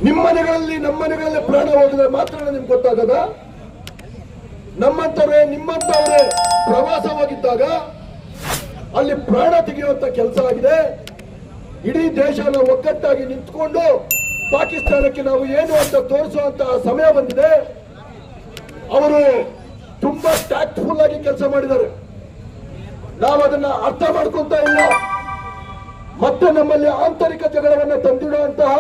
ನಿಮ್ಮ ಮನೆಗಳಲ್ಲಿ ನಮ್ಮ ಮನೆಗಳಲ್ಲಿ ಪ್ರಾಣ ಹೋಗಿದ್ರೆ ಮಾತ್ರ ನಿಮ್ಗೆ ಗೊತ್ತಾಗದ? ನಮ್ಮಂತವ್ರೆ ನಿಮ್ಮಂತವ್ರೆ ಪ್ರವಾಸ ಹೋಗಿದ್ದಾಗ ಅಲ್ಲಿ ಪ್ರಾಣ ತೆಗೆಯುವಂತ ಕೆಲಸ ಆಗಿದೆ. ಇಡೀ ದೇಶನ ಒಗ್ಗಟ್ಟಾಗಿ ನಿಂತ್ಕೊಂಡು ಪಾಕಿಸ್ತಾನಕ್ಕೆ ನಾವು ಏನು ಅಂತ ತೋರಿಸುವಂತ ಸಮಯ ಬಂದಿದೆ. ಅವರು ತುಂಬಾ ಟ್ಯಾಕ್ಟ್ಫುಲ್ ಆಗಿ ಕೆಲಸ ಮಾಡಿದ್ದಾರೆ. ನಾವು ಅದನ್ನ ಅರ್ಥ ಮಾಡ್ಕೊಂತ ಇಲ್ಲ. ಮತ್ತೆ ನಮ್ಮಲ್ಲಿ ಆಂತರಿಕ ಜಗಳವನ್ನ ತಂದಿಡುವಂತಹ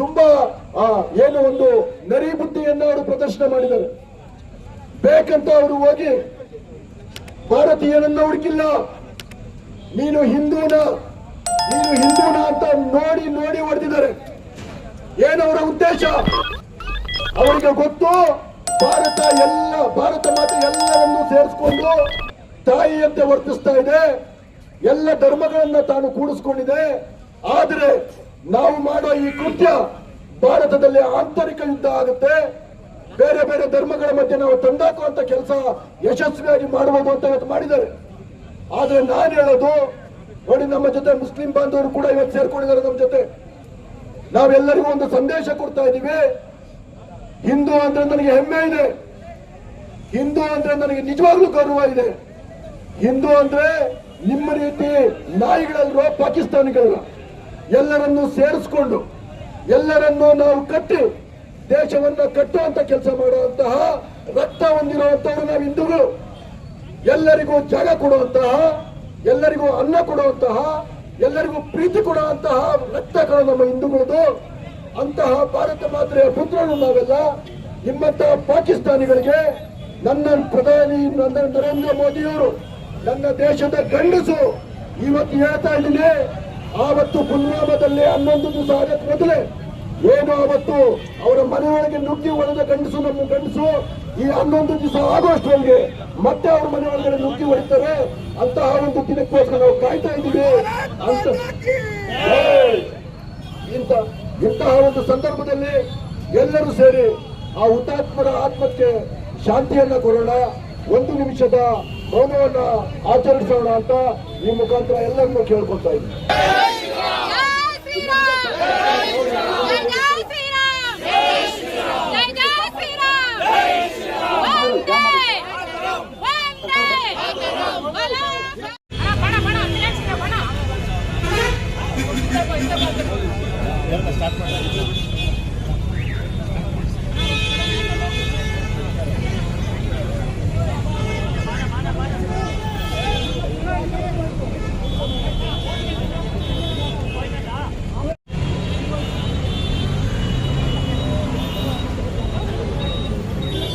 ತುಂಬಾ ಏನು ಒಂದು ನರಿ ಬುದ್ಧಿಯನ್ನ ಅವರು ಪ್ರದರ್ಶನ ಮಾಡಿದ್ದಾರೆ. ಬೇಕಂತ ಅವರು ಹೋಗಿ ಭಾರತೀಯನನ್ನ ಹುಡುಕಿಲ್ಲ, ನೀನು ಹಿಂದೂನ ಅಂತ ನೋಡಿ ನೋಡಿ ಹೊಡೆದಿದ್ದಾರೆ. ಏನವರ ಉದ್ದೇಶ ಅವರಿಗೆ ಗೊತ್ತು. ಭಾರತ ಮಾತೆ ಎಲ್ಲರನ್ನೂ ಸೇರಿಸಿಕೊಂಡು ತಾಯಿಯಂತೆ ವರ್ತಿಸ್ತಾ ಇದೆ, ಎಲ್ಲ ಧರ್ಮಗಳನ್ನ ತಾನು ಕೂಡಿಸ್ಕೊಂಡಿದೆ. ಆದರೆ ನಾವು ಮಾಡೋ ಈ ಕೃತ್ಯ ಭಾರತದಲ್ಲಿ ಆಂತರಿಕ ಯುದ್ಧ ಆಗುತ್ತೆ. ಬೇರೆ ಬೇರೆ ಧರ್ಮಗಳ ಮಧ್ಯೆ ನಾವು ತಂದಾಕುವಂತ ಕೆಲಸ ಯಶಸ್ವಿಯಾಗಿ ಮಾಡಬಹುದು ಅಂತ ಇವತ್ತು ಮಾಡಿದ್ದಾರೆ. ಆದ್ರೆ ನಾನು ಹೇಳೋದು ನೋಡಿ, ನಮ್ಮ ಜೊತೆ ಮುಸ್ಲಿಂ ಬಾಂಧವರು ಕೂಡ ಇವತ್ತು ಸೇರ್ಕೊಂಡಿದ್ದಾರೆ ನಮ್ಮ ಜೊತೆ. ನಾವೆಲ್ಲರಿಗೂ ಒಂದು ಸಂದೇಶ ಕೊಡ್ತಾ ಇದ್ದೀವಿ. ಹಿಂದೂ ಅಂದ್ರೆ ನನಗೆ ಹೆಮ್ಮೆ ಇದೆ, ಹಿಂದೂ ಅಂದ್ರೆ ನನಗೆ ನಿಜವಾಗ್ಲೂ ಗೌರವ ಇದೆ. ಹಿಂದೂ ಅಂದ್ರೆ ನಿಮ್ಮ ರೀತಿ ನಾಯಿಗಳಲ್ವ ಪಾಕಿಸ್ತಾನಿಗಳಲ್ಲ, ಎಲ್ಲರನ್ನೂ ಸೇರಿಸ್ಕೊಂಡು ಎಲ್ಲರನ್ನೂ ನಾವು ಕಟ್ಟಿ ದೇಶವನ್ನ ಕಟ್ಟುವಂತ ಕೆಲಸ ಮಾಡುವಂತಹ ರಕ್ತ ಹೊಂದಿರುವಂತಹ ನಾವು ಹಿಂದೂಗಳು. ಎಲ್ಲರಿಗೂ ಜಾಗ ಕೊಡುವಂತಹ, ಎಲ್ಲರಿಗೂ ಅನ್ನ ಕೊಡುವಂತಹ, ಎಲ್ಲರಿಗೂ ಪ್ರೀತಿ ಕೊಡುವಂತಹ ರಕ್ತಗಳು ನಮ್ಮ ಹಿಂದೂಗಳದು. ಅಂತಹ ಭಾರತ ಮಾತೆಯ ಪುತ್ರರು ನಾವೆಲ್ಲ. ನಿಮ್ಮಂತಹ ಪಾಕಿಸ್ತಾನಿಗಳಿಗೆ ನನ್ನ ಪ್ರಧಾನಿ ನರೇಂದ್ರ ಮೋದಿಯವರು, ನನ್ನ ದೇಶದ ಗಂಡಸು ಇವತ್ತು ಹೇಳ್ತಾ ಇದ್ದೀನಿ. ಆವತ್ತು ಪುಲ್ವಾಮಾದಲ್ಲಿ 11 ದಿವಸ ಆಗಕ್ಕೆ ಮೊದಲೇ ಏನು ಅವತ್ತು ಅವರ ಮನೆಯೊಳಗೆ ನುಗ್ಗಿ ಹೊಡೆದ ಗಂಡಸು ನಮ್ಮ ಗಂಡಸು ಈ 11 ದಿವಸ ಆಗುವಷ್ಟರಲ್ಲಿ ಮತ್ತೆ ಅವ್ರ ಮನೆ ಒಳಗಡೆ ನುಗ್ಗಿ ಹೊಡಿತಾರೆ. ಅಂತಹ ಒಂದು ದಿನಕ್ಕೋಸ್ಕರ ನಾವು ಕಾಯ್ತಾ ಇದ್ದೀವಿ ಅಂತ. ಇಂತಹ ಒಂದು ಸಂದರ್ಭದಲ್ಲಿ ಎಲ್ಲರೂ ಸೇರಿ ಆ ಹುತಾತ್ಮರ ಆತ್ಮಕ್ಕೆ ಶಾಂತಿಯನ್ನ ಕೊಡೋಣ, 1 ನಿಮಿಷದ ಮೌನವನ್ನ ಆಚರಿಸೋಣ ಅಂತ ಈ ಮುಖಾಂತರ ಎಲ್ಲರನ್ನೂ ಕೇಳ್ಕೊಳ್ತಾ ಇದ್ದೀನಿ.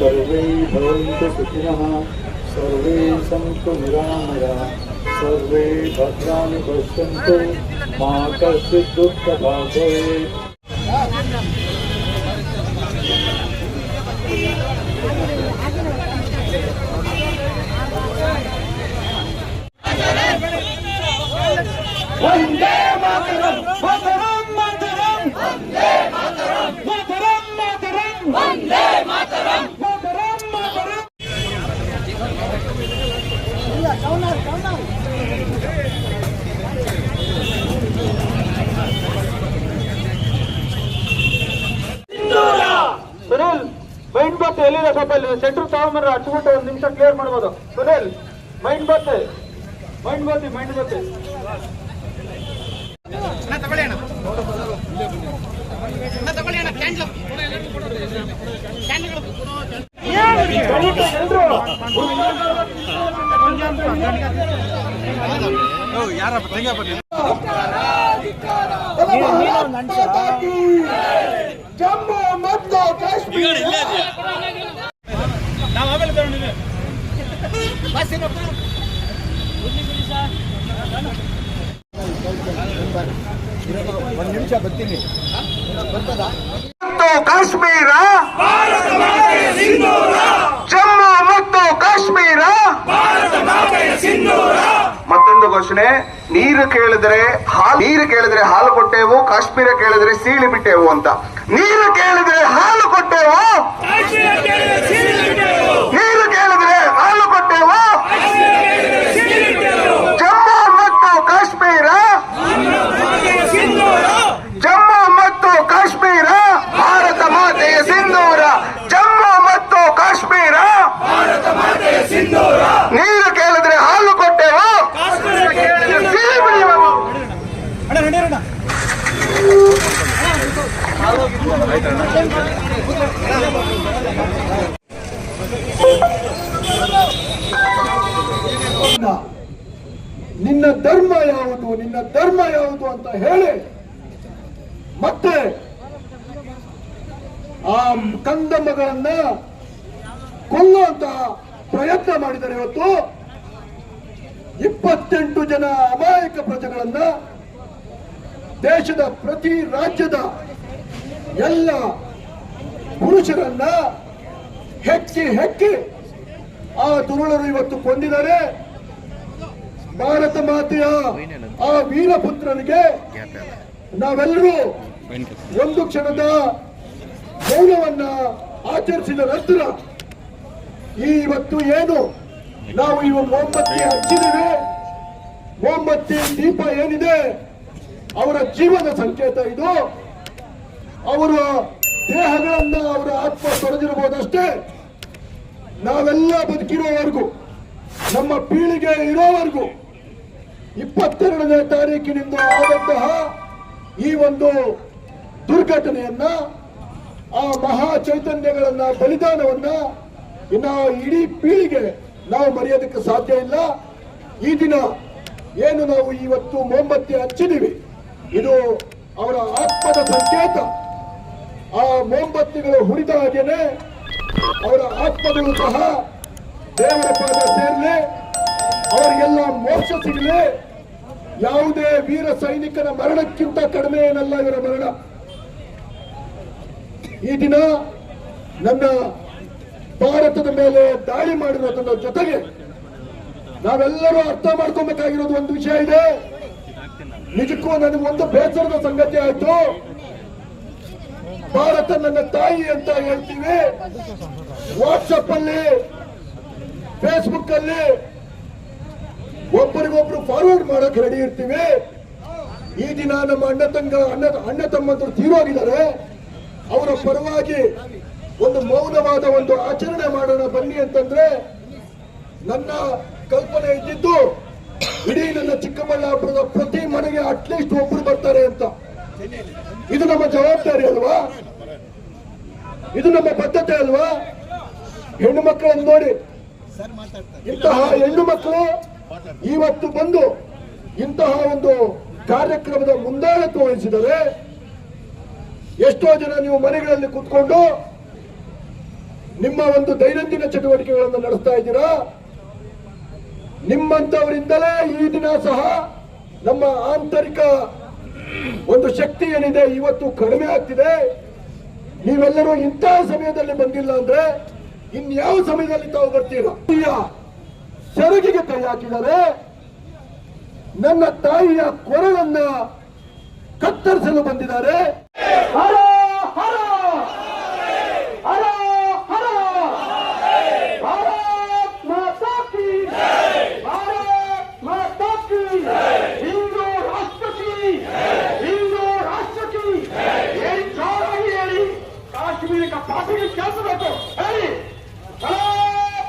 सर्वे भवन्तु सुखिनः, सर्वे सन्तु निरामयाः, सर्वे भद्राणि पश्यन्तु, मा कश्चित् दुःखभाग् भवेत्। वंदे मातरम, मातरम मातरम, वंदे मातरम, मातरम मातरम, वंदे मातरम, मातरम मातरम। ಸುನಿಲ್ ಮೈಂಡ್ ಬಾತ್ ಎಲ್ಲಿದೆ? ಸ್ವಲ್ಪ ಸೆಂಟ್ರ್ ತಗೊಂಡ್ಬರ್ರಿ, ಹಚ್ಬಿಟ್ಟು 1 ನಿಮಿಷ ಕ್ಲಿಯರ್ ಮಾಡ್ಬೋದು. ಸುನಿಲ್ ಮೈಂಡ್ ಬಾತ್ ಜಮ್ಮು ಮತ್ತು ಕಾಶ್ಮೀರ ಒಂದು ನಿಮಿಷ ಬರ್ತೀನಿ. ಕಾಶ್ಮೀರ ಜಮ್ಮು ಮತ್ತು ಕಾಶ್ಮೀರ ಮತ್ತೊಂದು ಘೋಷಣೆ. ನೀರು ಕೇಳಿದ್ರೆ ಹಾಲು ಕೊಟ್ಟೆವು, ಕಾಶ್ಮೀರ ಕೇಳಿದ್ರೆ ಸೀಳಿ ಬಿಟ್ಟೆವು ಅಂತ. ನೀರು ಕೇಳಿದ್ರೆ ಹಾಲು ಕೊಟ್ಟೆವು, ನೀರು ಕೇಳಿದ್ರೆ ಹಾಲು ಕೊಟ್ಟೆವು. ಜಮ್ಮು ಮತ್ತು ಕಾಶ್ಮೀರ, ಜಮ್ಮು ಮತ್ತು ಕಾಶ್ಮೀರ ಭಾರತ ಮಾತೆಯ ಸಿಂಧೂರ, ಜಮ್ಮು ಮತ್ತು ಕಾಶ್ಮೀರ ನೀರು ಕೇಳಿದ್ರೆ ಹಾಲು ಕೊಟ್ಟೆವು, ಸಿಹಿ ಬಿಡಿಯುವೆವು. ನಿನ್ನ ಧರ್ಮ ಯಾವುದು, ನಿನ್ನ ಧರ್ಮ ಯಾವುದು ಅಂತ ಹೇಳಿ ಮತ್ತೆ ಆ ಕಂದಮ್ಮಗಳನ್ನ ಕೊಲ್ಲುವಂತ ಪ್ರಯತ್ನ ಮಾಡಿದರೆ. ಇವತ್ತು 28 ಜನ ಅಮಾಯಕ ಪ್ರಜೆಗಳನ್ನ ದೇಶದ ಪ್ರತಿ ರಾಜ್ಯದ ಎಲ್ಲ ಪುರುಷರನ್ನ ಹೆಕ್ಕಿ ಆ ದುರುಳರು ಇವತ್ತು ಕೊಂದಿದ್ದಾರೆ. ಭಾರತ ಮಾತೆಯ ಆ ವೀರಪುತ್ರನಿಗೆ ನಾವೆಲ್ಲರೂ ಒಂದು ಕ್ಷಣದ ಮೌನವನ್ನ ಆಚರಿಸಿದ ನಂತರ ಇವತ್ತು ಏನು ನಾವು ಇವು ಮೊಂಬತ್ತಿ ಹಚ್ಚಿದ್ದೀವಿ, ಮೊಂಬತ್ತಿ ದೀಪ ಏನಿದೆ ಅವರ ಜೀವನ ಸಂಕೇತ. ಇದು ಅವರ ದೇಹಗಳನ್ನ ಅವರ ಆತ್ಮ ತೊರೆದಿರಬಹುದಷ್ಟೇ. ನಾವೆಲ್ಲ ಬದುಕಿರೋವರೆಗೂ, ನಮ್ಮ ಪೀಳಿಗೆ ಇರೋವರೆಗೂ 22ನೇ ತಾರೀಕಿನಿಂದ ಆದಂತಹ ಈ ಒಂದು ದುರ್ಘಟನೆಯನ್ನ, ಆ ಮಹಾ ಚೈತನ್ಯಗಳನ್ನ, ಬಲಿದಾನವನ್ನ ಇನ್ನು ಇಡೀ ಪೀಳಿಗೆ ನಾವು ಮರೆಯೋದಕ್ಕೆ ಸಾಧ್ಯ ಇಲ್ಲ. ಈ ದಿನ ಏನು ನಾವು ಇವತ್ತು ಮೊಂಬತ್ತಿ ಹಚ್ಚಿದೀವಿ, ಇದು ಅವರ ಆತ್ಮದ ಸಂಕೇತ. ಆ ಮೊಂಬತ್ತಿಗಳು ಹುರಿದ ಹಾಗೇನೆ ಅವರ ಆತ್ಮಗಳು ಸಹ ದೇವರ ಪಾದ ಸೇರಲಿ, ಅವರಿಗೆಲ್ಲ ಮೋಕ್ಷ ಸಿಗಲಿ. ಯಾವುದೇ ವೀರ ಸೈನಿಕನ ಮರಣಕ್ಕಿಂತ ಕಡಿಮೆ ಏನಲ್ಲ ಇವರ ಮರಣ. ಈ ದಿನ ನನ್ನ ಭಾರತದ ಮೇಲೆ ದಾಳಿ ಮಾಡಿರೋದನ್ನ ಜೊತೆಗೆ ನಾವೆಲ್ಲರೂ ಅರ್ಥ ಮಾಡ್ಕೊಬೇಕಾಗಿರೋದು ಒಂದು ವಿಷಯ ಇದೆ. ನಿಜಕ್ಕೂ ನನಗೆ ಒಂದು ಬೇಸರದ ಸಂಗತಿ ಆಯ್ತು. ಭಾರತ ನನ್ನ ತಾಯಿ ಅಂತ ಹೇಳ್ತೀವಿ, ವಾಟ್ಸಪ್ ಅಲ್ಲಿ, ಫೇಸ್ಬುಕ್ ಅಲ್ಲಿ ಒಬ್ಬರಿಗೊಬ್ರು ಫಾರ್ವರ್ಡ್ ಮಾಡಕ್ ರೆಡಿ ಇರ್ತೀವಿ. ಈ ದಿನ ನಮ್ಮ ಅಣ್ಣ ತಮ್ಮಂತರು ತೀರೋಗಿದ್ದಾರೆ. ಅವರ ಪರವಾಗಿ ಒಂದು ಮೌನವಾದ ಒಂದು ಆಚರಣೆ ಮಾಡೋಣ ಬನ್ನಿ ಅಂತಂದ್ರೆ ನನ್ನ ಕಲ್ಪನೆ ಇದ್ದಿದ್ದು ಇಡೀ ನನ್ನ ಚಿಕ್ಕಬಳ್ಳಾಪುರದ ಪ್ರತಿ ಮನೆಗೆ ಅಟ್ಲೀಸ್ಟ್ ಒಬ್ರು ಬರ್ತಾರೆ ಅಂತ. ಇದು ನಮ್ಮ ಜವಾಬ್ದಾರಿ ಅಲ್ವಾ? ಇದು ನಮ್ಮ ಬದ್ಧತೆ ಅಲ್ವಾ? ಹೆಣ್ಣು ಮಕ್ಕಳನ್ನು ನೋಡಿ, ಇಂತಹ ಹೆಣ್ಣು ಮಕ್ಕಳು ಇವತ್ತು ಬಂದು ಇಂತಹ ಒಂದು ಕಾರ್ಯಕ್ರಮದ ಮುಂದಾಳತ್ವ ವಹಿಸಿದರೆ. ಎಷ್ಟೋ ಜನ ನೀವು ಮನೆಗಳಲ್ಲಿ ಕೂತ್ಕೊಂಡು ನಿಮ್ಮ ಒಂದು ದೈನಂದಿನ ಚಟುವಟಿಕೆಗಳನ್ನು ನಡೆಸ್ತಾ ಇದ್ದೀರಾ. ನಿಮ್ಮಂತವರಿಂದಲೇ ಈ ದಿನ ಸಹ ನಮ್ಮ ಆಂತರಿಕ ಒಂದು ಶಕ್ತಿ ಏನಿದೆ ಇವತ್ತು ಕಡಿಮೆ ಆಗ್ತಿದೆ. ನೀವೆಲ್ಲರೂ ಇಂತಹ ಸಮಯದಲ್ಲಿ ಬಂದಿಲ್ಲ ಅಂದ್ರೆ ಇನ್ಯಾವ ಸಮಯದಲ್ಲಿ ತಾವು ಬರ್ತೀರಾ? ಸೆರಗಿಗೆ ಕೈ ಹಾಕಿದರೆ ನನ್ನ ತಾಯಿಯ ಕೊರಳನ್ನ ಕತ್ತರಿಸಲು ಬಂದಿದ್ದಾರೆ. ಹರ ಹರ ಹರ ಹರ ಭಾರತ್ ಮಾತಾ ಕೀ ಜೈ, ಭಾರತ್ ಮಾತಾ ಕೀ ಜೈ, ಹಿಂದೂ ರಾಷ್ಟ್ರ ಕೀ ಜೈ, ಹಿಂದೂ ರಾಷ್ಟ್ರ ಕೀ ಜೈ. ಹೇಳಿ ಜೋರಾಗಿ ಹೇಳಿ, ಕಾಶ್ಮೀರ ಪಾಠಕ್ಕೆ ಕೇಳಿಸಬೇಕು ಹೇಳಿ,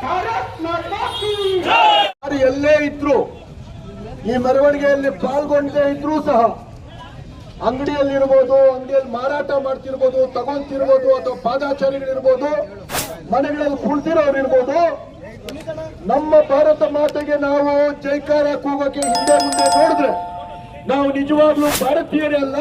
ಭಾರತ್ ಮಾತಾ ಕೀ ಜೈ. ಎಲ್ಲೇ ಇದ್ರು, ಈ ಮೆರವಣಿಗೆಯಲ್ಲಿ ಪಾಲ್ಗೊಂಡೇ ಇದ್ರೂ ಸಹ ಅಂಗಡಿಯಲ್ಲಿರ್ಬೋದು, ಅಂಗಡಿಯಲ್ಲಿ ಮಾರಾಟ ಮಾಡ್ತಿರ್ಬೋದು, ತಗೊಂತಿರ್ಬೋದು, ಅಥವಾ ಪಾದಾಚಾರಿಗಳಿರ್ಬೋದು, ಮನೆಗಳಲ್ಲಿ ಕುಳಿತಿರೋರಿರ್ಬೋದು, ನಮ್ಮ ಭಾರತ ಮಾತೆಗೆ ನಾವು ಜೈಕಾರ ಕೂಗೋಕೆ ಹಿಂದೆ ಮುಂದೆ ನೋಡಿದ್ರೆ ನಾವು ನಿಜವಾಗ್ಲೂ ಭಾರತೀಯರೇ ಅಲ್ಲ.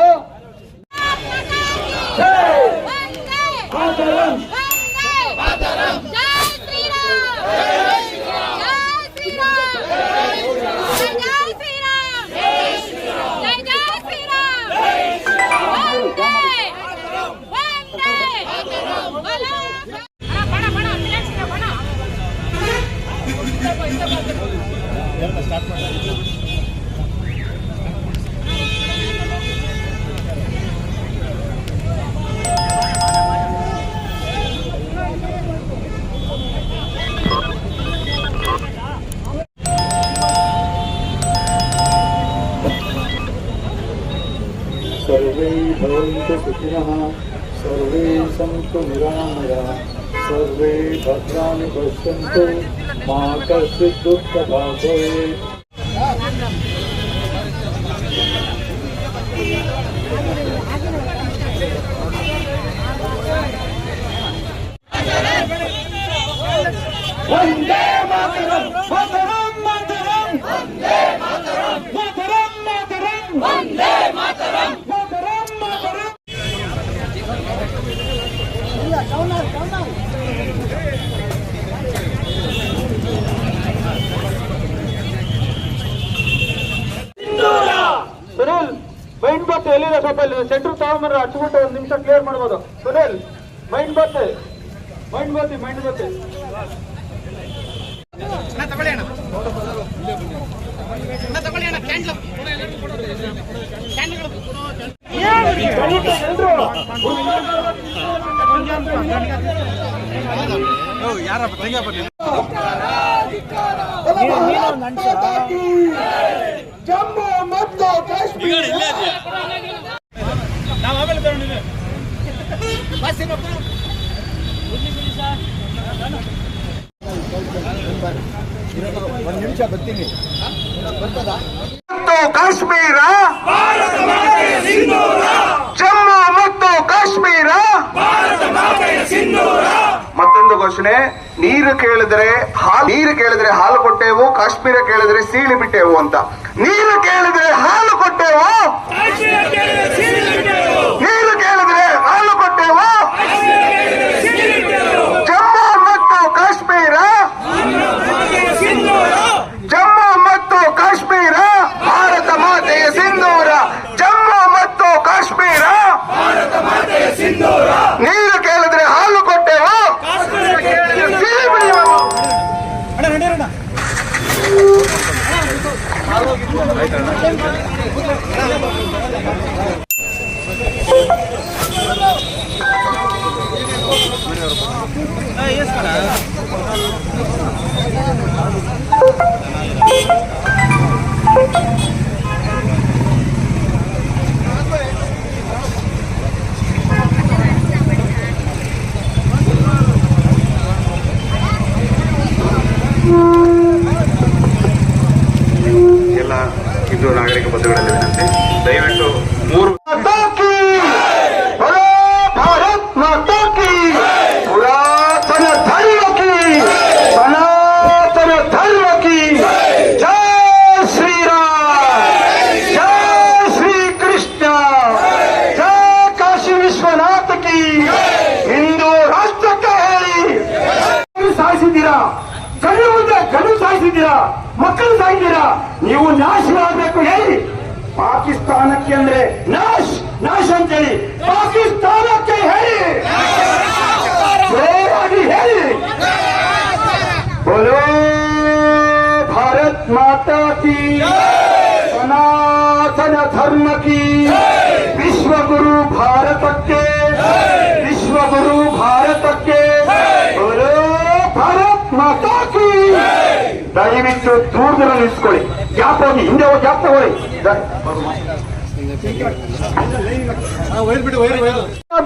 सुखिनः सर्वे सन्तु निरामयाः सर्वे भद्राणि पश्यन्तु मा कश्चित् दुःखभाग् भवेत्। ವಂದೇ ಮಾತರಂ ಮಾತರಂ ಮಾತರಂ ವಂದೇ ಮಾತರಂ ಮಾತರಂ ಮಾತರಂ ವಂದೇ ಮಾತರಂ ಮಾತರಂ ಮಾತರಂ. ಸುನಿಲ್ ಮೈಂಡ್ ಬತ್ತೆ ಎಲ್ಲಿದೆ ಸ್ವಲ್ಪ ಇಲ್ಲಿ ಸೆಂಟ್ರ್ ತಗೊಂಡ್ಬಂದ್ರೆ ಹಚ್ಬಿಟ್ಟು ಒಂದು ನಿಮಿಷ ಕ್ಲಿಯರ್ ಮಾಡ್ಬೋದು. ಸುನಿಲ್ ಮೈಂಡ್ ಬತ್ತೆ ಜಮ್ಮು ಮತ್ತು ಕಾಶ್ಮೀರ ಮತ್ತು ಕಾಶ್ಮೀರ ಜಮ್ಮು ಮತ್ತು ಕಾಶ್ಮೀರ ಮತ್ತೊಂದು ಘೋಷಣೆ, ನೀರು ಕೇಳಿದ್ರೆ ಹಾಲು ಕೊಟ್ಟೆವು, ಕಾಶ್ಮೀರ ಕೇಳಿದ್ರೆ ಸೀಳಿ ಬಿಟ್ಟೆವು ಅಂತ. ನೀರು ಕೇಳಿದ್ರೆ ಹಾಲು ಕೊಟ್ಟೆವು, ನೀರು ಕೇಳಿದ್ರೆ ಹಾಲು ಕೊಟ್ಟೆವು. ಜಮ್ಮು ಮತ್ತು ಕಾಶ್ಮೀರ, ಜಮ್ಮು ಮತ್ತು ಕಾಶ್ಮೀರ ಭಾರತ ಮಾತೆಯ ಸಿಂಧೂರ. ಜಮ್ಮು ಮತ್ತು ಕಾಶ್ಮೀರ ನೀರು ಕೇಳಿದ್ರೆ ಹಾಲು ಕೊಟ್ಟೆವು, ಸೀಳಿ ಬಿಡಿಯುವೆವು. ಎಲ್ಲ ಹಿಂದೂ ನಾಗರಿಕ ಬಂಧುಗಳಲ್ಲಿ ವಿನಂತಿ, ದಯವಿಟ್ಟು 3 ಭಾರತ್ ಮಾತಾ ಕಿ, ಪುರಾತನ ಧರ್ಮ ಕಿ, ಸನಾತನ ಧರ್ಮ ಕಿ ಜೈ ಶ್ರೀರಾಮ್, ಜೈ ಶ್ರೀ ಕೃಷ್ಣ, ಜೈ ಕಾಶಿ ವಿಶ್ವನಾಥ ಕಿ. ಹಿಂದೂ ರಾಷ್ಟ್ರಕ್ಕೆ ಹೇಳಿ, ಸಾಯಿಸಿದ್ದೀರಾ, ಗಂಡು ಸಾಯಿಸಿದ್ದೀರಾ, ಮಕ್ಕಳು ಸಾಯಿದ್ದೀರಾ, ನೀವು ನಾಶವಾಗಬೇಕು ಹೇಳಿ. ಪಾಕಿಸ್ತಾನಕ್ಕೆ ಅಂದ್ರೆ ನಾಶ ಅಂತೇಳಿ ಪಾಕಿಸ್ತಾನಕ್ಕೆ ಹೇಳಿ, ಜೋರಾಗಿ ಹೇಳಿ. ಬೋಲೋ ಭಾರತ್ ಮಾತಾ ಕಿ, ಸನಾತನ ಧರ್ಮ ಕಿ, ವಿಶ್ವಗುರು ಭಾರತಕ್ಕೆ, ವಿಶ್ವಗುರು ಭಾರತಕ್ಕೆ. ಬೋಲೋ ಭಾರತ್ ಮಾತಾ ಕಿ. ದಯವಿಟ್ಟು ದೂರದಲ್ಲಿ ನಿಲ್ಲಿಸ್ಕೊಳ್ಳಿ, ಗ್ಯಾಪ್ ಹೋಗಿ, ಹಿಂದೆ ಹೋಗಿ ಗ್ಯಾಪ್ ತಗೊಳ್ಳಿ.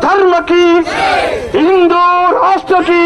ಧರ್ಮ ಕಿ, ಹಿಂದೂ ರಾಷ್ಟ್ರ ಕಿ.